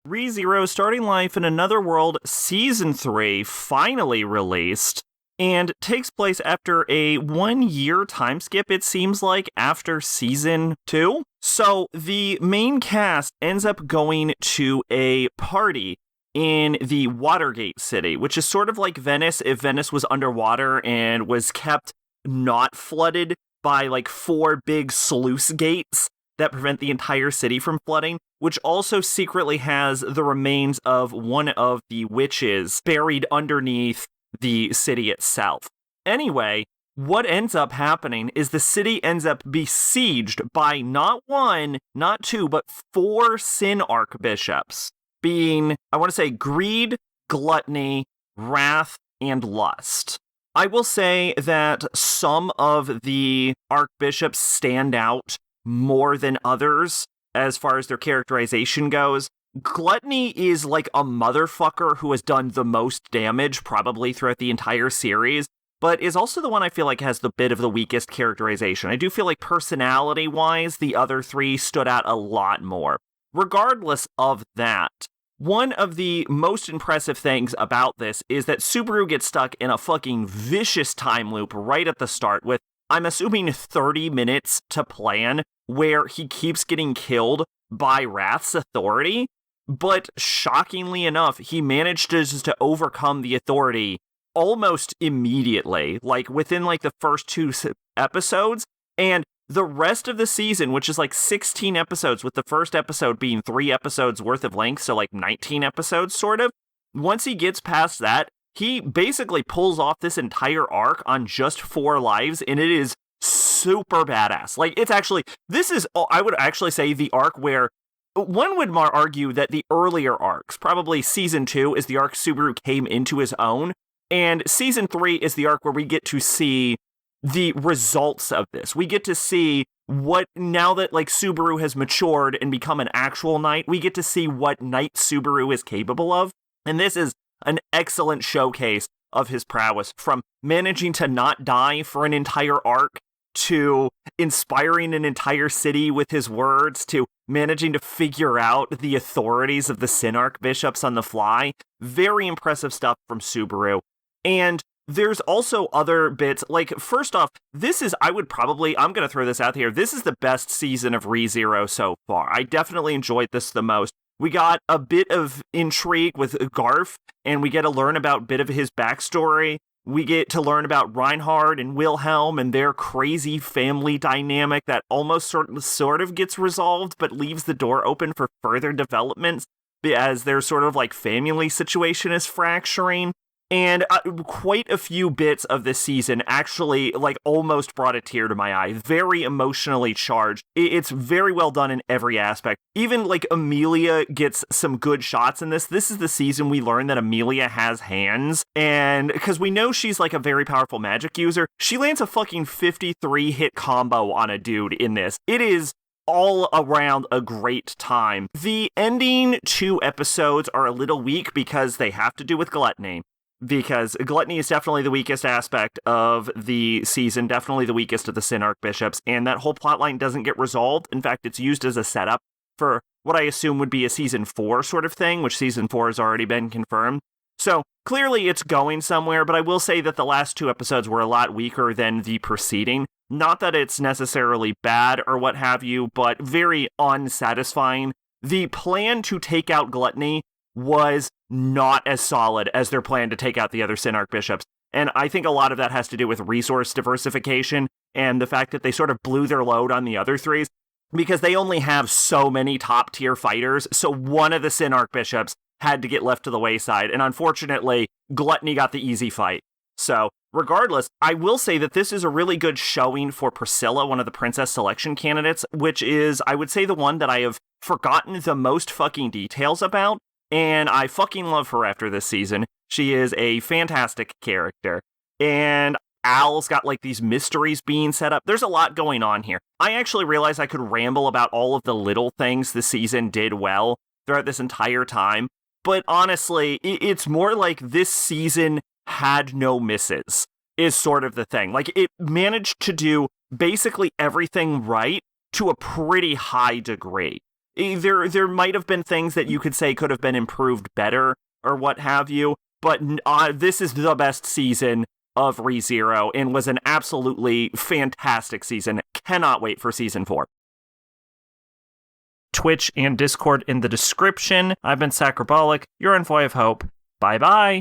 ReZero Starting Life in Another World Season 3 finally released and takes place after a 1-year time skip, it seems like, after Season 2. So the main cast ends up going to a party in the Watergate City, which is sort of like Venice if Venice was underwater and was kept not flooded by like 4 big sluice gates that prevent the entire city from flooding, which also secretly has the remains of one of the witches buried underneath the city itself. Anyway, what ends up happening is the city ends up besieged by not 1, not 2, but 4 sin archbishops, being, I want to say, greed, gluttony, wrath, and lust. I will say that some of the archbishops stand out more than others as far as their characterization goes. Gluttony is like a motherfucker who has done the most damage probably throughout the entire series, but is also the one I feel like has the bit of the weakest characterization. I do feel like personality-wise, the other 3 stood out a lot more. Regardless of that, one of the most impressive things about this is that Subaru gets stuck in a fucking vicious time loop right at the start with, I'm assuming, 30 minutes to plan, where he keeps getting killed by Wrath's authority, but shockingly enough, he managed to overcome the authority almost immediately, like within like the first 2 episodes, and the rest of the season, which is like 16 episodes, with the first episode being 3 episodes worth of length, so like 19 episodes sort of, once he gets past that, he basically pulls off this entire arc on just 4 lives, and it is super badass. Like, it's actually, this is, I would actually say, the arc where one would argue that the earlier arcs, probably Season 2, is the arc Subaru came into his own, and Season 3 is the arc where we get to see the results of this. We get to see what, now that like Subaru has matured and become an actual knight, we get to see what Knight Subaru is capable of, and this is an excellent showcase of his prowess, from managing to not die for an entire arc, to inspiring an entire city with his words, to managing to figure out the authorities of the Sin Archbishops on the fly. Very impressive stuff from Subaru. And there's also other bits, like, first off, this is, I'm going to throw this out here, this is the best season of ReZero so far. I definitely enjoyed this the most. We got a bit of intrigue with Garf, and we get to learn about a bit of his backstory. We get to learn about Reinhard and Wilhelm and their crazy family dynamic that almost sort of gets resolved, but leaves the door open for further developments as their sort of like family situation is fracturing. And quite a few bits of this season actually, like, almost brought a tear to my eye. Very emotionally charged. It's very well done in every aspect. Even, like, Amelia gets some good shots in this. This is the season we learn that Amelia has hands. And because we know she's, like, a very powerful magic user, she lands a fucking 53-hit combo on a dude in this. It is all around a great time. The ending 2 episodes are a little weak because they have to do with gluttony. Because gluttony is definitely the weakest aspect of the season, definitely the weakest of the Sin Archbishops, and that whole plotline doesn't get resolved. In fact, it's used as a setup for what I assume would be a Season 4 sort of thing, which Season 4 has already been confirmed. So, clearly it's going somewhere, but I will say that the last 2 episodes were a lot weaker than the preceding. Not that it's necessarily bad or what have you, but very unsatisfying. The plan to take out gluttony was not as solid as their plan to take out the other Sin Archbishops. And I think a lot of that has to do with resource diversification and the fact that they sort of blew their load on the other 3s, because they only have so many top-tier fighters, so one of the Sin Archbishops had to get left to the wayside, and unfortunately, Gluttony got the easy fight. So, regardless, I will say that this is a really good showing for Priscilla, one of the princess selection candidates, which is, I would say, the one that I have forgotten the most fucking details about. And I fucking love her after this season. She is a fantastic character. And Al's got, like, these mysteries being set up. There's a lot going on here. I actually realized I could ramble about all of the little things the season did well throughout this entire time. But honestly, it's more like this season had no misses, is sort of the thing. Like, it managed to do basically everything right to a pretty high degree. There might have been things that you could say could have been improved better or what have you, but this is the best season of ReZero and was an absolutely fantastic season. Cannot wait for season 4. Twitch and Discord in the description. I've been Sacrobolic, your envoy of hope. Bye-bye.